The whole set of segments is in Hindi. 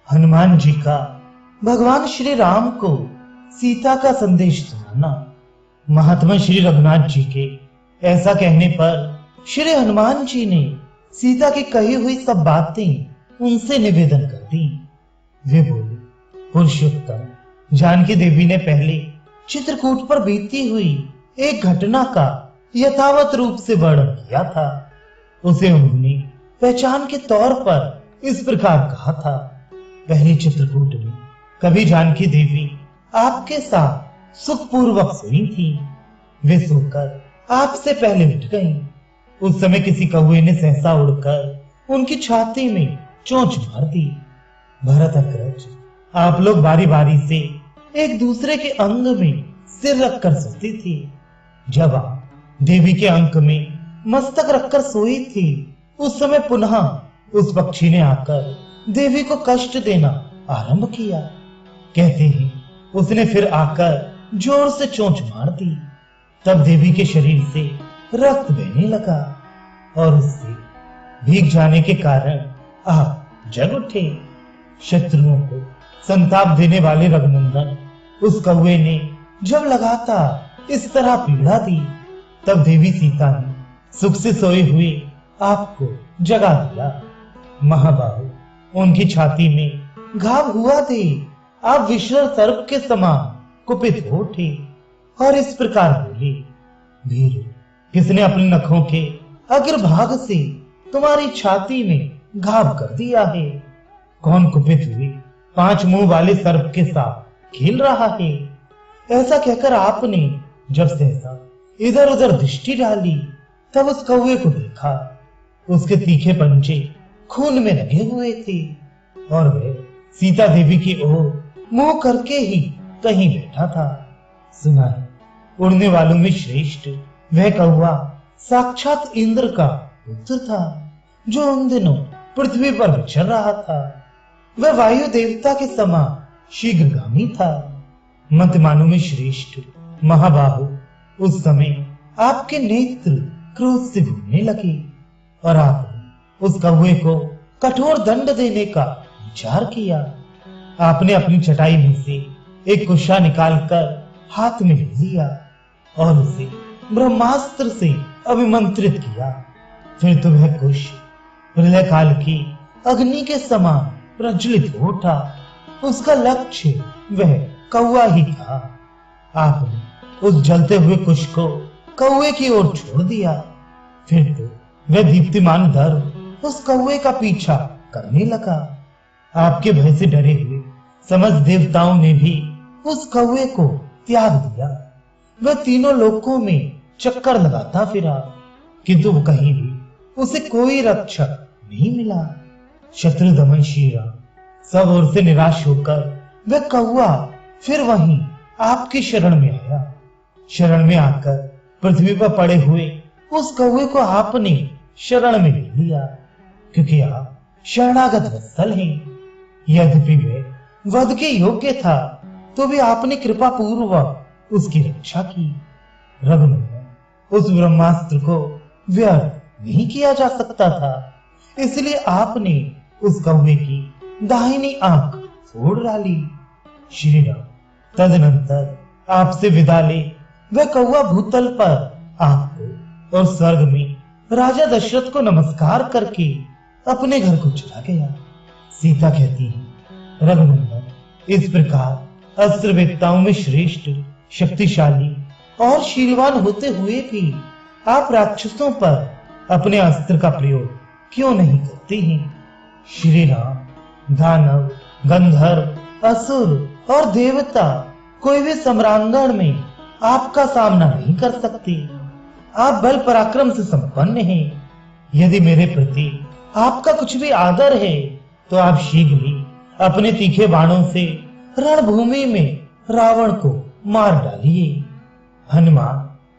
हनुमान जी का भगवान श्री राम को सीता का संदेश सुनाना। महात्मा श्री रघुनाथ जी के ऐसा कहने पर श्री हनुमान जी ने सीता की कही हुई सब बातें उनसे निवेदन कर दी। वे बोले, पुरुषोत्तम, जानकी देवी ने पहले चित्रकूट पर बीती हुई एक घटना का यथावत रूप से वर्णन किया था। उसे उन्होंने पहचान के तौर पर इस प्रकार कहा था। पहले चित्रकूट में कभी जानकी देवी आपके साथ सुखपूर्वक सोई थी। वे सोकर आपसे पहले उठ गईं। उस समय किसी कौवे ने सहसा उड़कर उनकी छाती में चोंच मार दी। भरत अग्रज, आप लोग बारी बारी से एक दूसरे के अंग में सिर रखकर सोती थी। जब आप देवी के अंक में मस्तक रखकर सोई थी, उस समय पुनः उस पक्षी ने आकर देवी को कष्ट देना आरंभ किया। कहते हैं उसने फिर आकर जोर से चोंच मार दी। तब देवी के शरीर से रक्त बहने लगा और उससे भीग जाने के कारण आप जग उठे। शत्रुओं को संताप देने वाले रघुनंदन उस कौवे ने जब लगातार इस तरह पीड़ा दी, तब देवी सीता ने सुख से सोए हुए आपको जगा दिया। महाबाहु, उनकी छाती में घाव हुआ थे। आप विश्व सर्प के समान कुपित हो उठे और इस प्रकार बोले, भीरू, किसने अपने नखों के अग्रभाग से तुम्हारी छाती में घाव कर दिया है? कौन कुपित हुए 5 मुंह वाले सर्प के साथ खेल रहा है? ऐसा कहकर आपने जब सहसा इधर उधर दृष्टि डाली, तब उस कौवे को देखा। उसके तीखे पंजे खून में लगे हुए थे और वह सीता देवी की ओर मुंह करके ही कहीं बैठा था। सुना है, उड़ने वालों में श्रेष्ठ वह कौवा साक्षात इंद्र का पुत्र था, जो उन दिनों पृथ्वी पर विचर रहा था। वह वायु देवता के समान शीघ्रगामी था। मंतमानों में श्रेष्ठ महाबाहु, उस समय आपके नेत्र क्रोध से भूनने लगे और आपने उस कौवे को कठोर दंड देने का विचार किया। आपने अपनी चटाई में से एक कुशा निकालकर हाथ में ले लिया और उसे ब्रह्मास्त्र से अभिमंत्रित किया। फिर तो वह कुश प्रलय काल की अग्नि के समान प्रज्वलित हो उठा। उसका लक्ष्य वह कौवा ही था। आपने उस जलते हुए कुश को कौवे की ओर छोड़ दिया। फिर तो वह दीप्तिमान दर्प उस कौवे का पीछा करने लगा। आपके भय से डरे हुए समस्त देवताओं ने भी उस कौवे को त्याग दिया। वह तीनों लोकों में चक्कर लगाता फिरा, किंतु कहीं भी उसे कोई रक्षक नहीं मिला। शत्रु दमन श्री राम सब ओर से निराश होकर वह कौवा फिर वहीं आपकी शरण में आया। शरण में आकर पृथ्वी पर पड़े हुए उस कौवे को आपने शरण में ले लिया, क्योंकि आप शरणागत वत्सल हैं। यद्यपि वह वध के योग्य था, तो भी आपने कृपा पूर्वक उसकी रक्षा की। रघुनंदन, उस ब्रह्मास्त्र को व्यर्थ नहीं किया जा सकता था, इसलिए आपने उस कौवे की दाहिनी आंख फोड़ डाली। श्री राम तदनंतर आपसे विदा ले वह कौवा भूतल पर आपको और स्वर्ग में राजा दशरथ को नमस्कार करके अपने घर को चला गया। सीता कहती है, रघुनंदन, इस प्रकार अस्त्र वेत्ताओं में श्रेष्ठ, शक्तिशाली और शीलवान होते हुए भी आप राक्षसों पर अपने अस्त्र का प्रयोग क्यों नहीं करते हैं? श्री राम, दानव, गंधर्व, असुर और देवता कोई भी सम्रांगण में आपका सामना नहीं कर सकते। आप बल पराक्रम से संपन्न हैं। यदि मेरे प्रति आपका कुछ भी आदर है, तो आप शीघ्र ही अपने तीखे बाणों से रणभूमि में रावण को मार डालिए। हनुमान,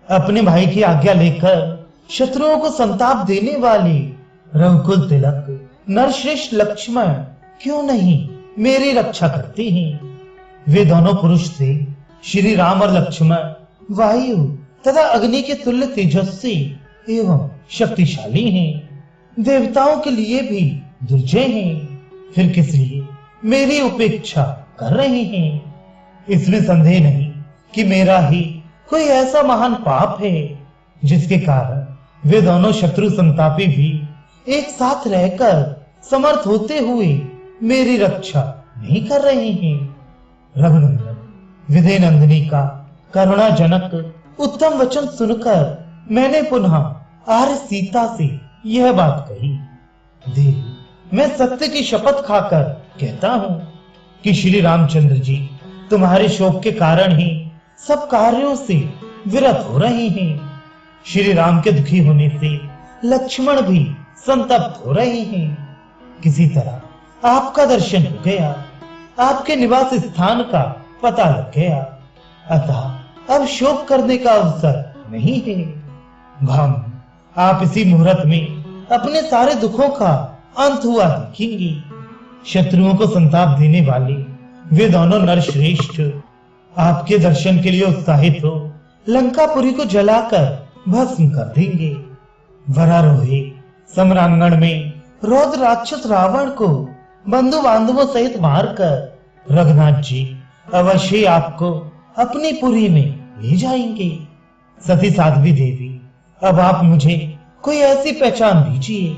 अपने भाई की आज्ञा लेकर शत्रुओं को संताप देने वाले रघुकुल तिलक नरश्रेष्ठ लक्ष्मण क्यों नहीं मेरी रक्षा करते हैं? वे दोनों पुरुष थे। श्री राम और लक्ष्मण वायु तथा अग्नि के तुल्य तेजस्वी एवं शक्तिशाली हैं। देवताओं के लिए भी दुर्जय हैं। फिर किस लिए मेरी उपेक्षा कर रहे हैं। इसमें संदेह नहीं कि मेरा ही कोई ऐसा महान पाप है जिसके कारण वे दोनों शत्रु संतापी भी एक साथ रहकर समर्थ होते हुए मेरी रक्षा नहीं कर रहे हैं। रघुनंदन, विदय नंदिनी का करुणाजनक उत्तम वचन सुनकर मैंने पुनः आर्य सीता से यह बात कही। देवी, मैं सत्य की शपथ खाकर कहता हूं कि श्री रामचंद्र जी तुम्हारे शोक के कारण ही सब कार्यों से विरत हो रहे हैं। श्री राम के दुखी होने से लक्ष्मण भी संतप्त हो रहे हैं। किसी तरह आपका दर्शन हो गया, आपके निवास स्थान का पता लग गया, अतः अब शोक करने का अवसर नहीं है। भाम, आप इसी मुहूर्त में अपने सारे दुखों का अंत हुआ देखेंगी। शत्रुओं को संताप देने वाले वे दोनों नरश्रेष्ठ आपके दर्शन के लिए उत्साहित हो लंकापुरी को जलाकर भस्म कर देंगे। वरारोहे सम्रांगण में रौद्र राक्षस रावण को बंधु बांधवों सहित मारकर रघुनाथ जी अवश्य आपको अपनी पुरी में ले जाएंगे। सती साध्वी देवी, अब आप मुझे कोई ऐसी पहचान दीजिए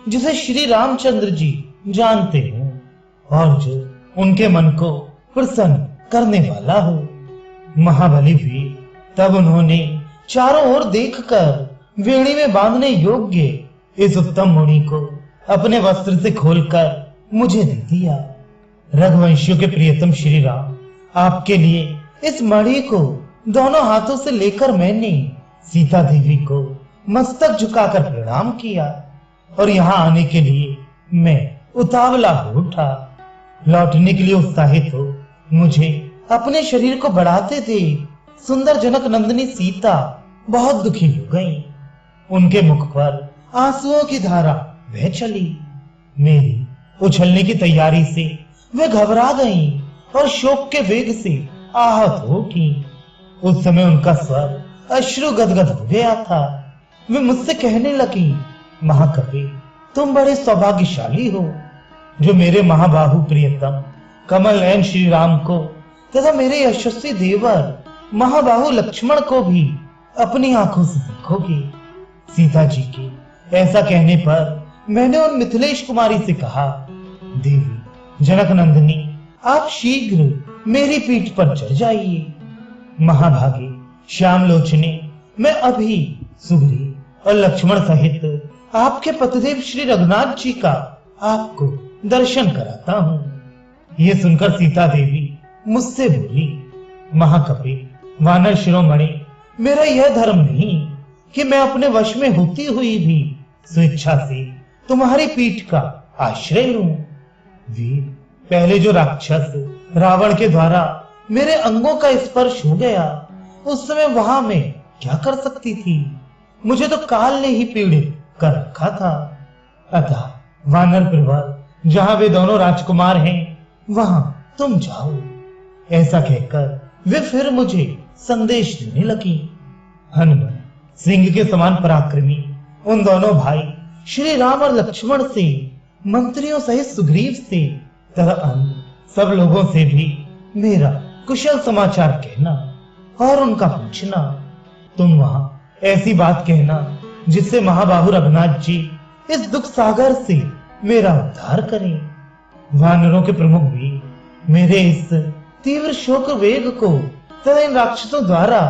जिसे श्री रामचंद्र जी जानते हो और जो उनके मन को प्रसन्न करने वाला हो। महाबली वीर तब उन्होंने चारों ओर देखकर वेणी में बांधने योग्य इस उत्तम मुनि को अपने वस्त्र से खोलकर मुझे दे दिया। रघुवंशियों के प्रियतम श्री राम, आपके लिए इस मणि को दोनों हाथों से लेकर मैंने सीता देवी को मस्तक झुकाकर प्रणाम किया और यहाँ आने के लिए मैं उतावला हो उठा। लौटने के लिए उत्साहित हो मुझे अपने शरीर को बढ़ाते थे सुंदर जनक नंदिनी सीता बहुत दुखी हो गई। उनके मुख पर आंसुओं की धारा बह चली। मेरी उछलने की तैयारी से वे घबरा गईं और शोक के वेग से आहत हो उठी। उस समय उनका स्वर अश्रु गदगद हो गया था। वे मुझसे कहने लगी, महाकवि, तुम बड़े सौभाग्यशाली हो जो मेरे महाबाहु प्रियतम कमल नयन श्री राम को तथा मेरे यशस्वी देवर महाबाहु लक्ष्मण को भी अपनी आंखों से देखोगे। सीता जी के ऐसा कहने पर मैंने उन मिथिलेश कुमारी से कहा, देवी जनक नंदिनी, आप शीघ्र मेरी पीठ पर चढ़ जाइए। महाभागे श्याम लोचने, मैं अभी सुग्रीव और लक्ष्मण सहित आपके पतिदेव श्री रघुनाथ जी का आपको दर्शन कराता हूँ। ये सुनकर सीता देवी मुझसे बोली, महाकवि, वानर शिरोमणि, मेरा यह धर्म नहीं कि मैं अपने वश में होती हुई भी स्वेच्छा से तुम्हारी पीठ का आश्रय लूं। वीर, पहले जो राक्षस रावण के द्वारा मेरे अंगों का स्पर्श हो गया, उस समय वहां मैं क्या कर सकती थी? मुझे तो काल ने ही पीड़ित कर रखा था। अतः वानर प्रवर, जहां वे दोनों राजकुमार हैं, वहां तुम जाओ। ऐसा कहकर वे फिर मुझे संदेश देने लगी। हनुमान सिंह के समान पराक्रमी उन दोनों भाई श्री राम और लक्ष्मण से, मंत्रियों सहित सुग्रीव से तथा अन्य सब लोगों से भी मेरा कुशल समाचार कहना और उनका पूछना। तुम वहां ऐसी बात कहना जिससे महाबाहु रघुनाथ जी इस दुख सागर से मेरा उद्धार करें। वानरों के प्रमुख भी मेरे इस तीव्र शोक वेग को तथा इन राक्षसों द्वारा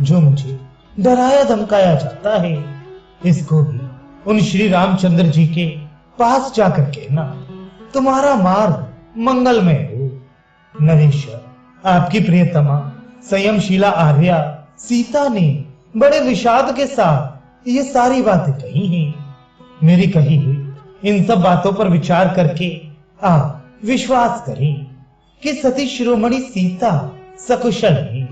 जो मुझे डराया धमकाया जाता है, इसको भी उन श्री रामचंद्र जी के पास जाकर कहना, तुम्हारा मार्ग मंगलमय हो। नरेश्वर, आपकी प्रियतमा संयमशीला आर्या सीता ने बड़े विषाद के साथ ये सारी बातें कही हैं। मेरी कही हुई इन सब बातों पर विचार करके आप विश्वास करें कि सती शिरोमणि सीता सकुशल है।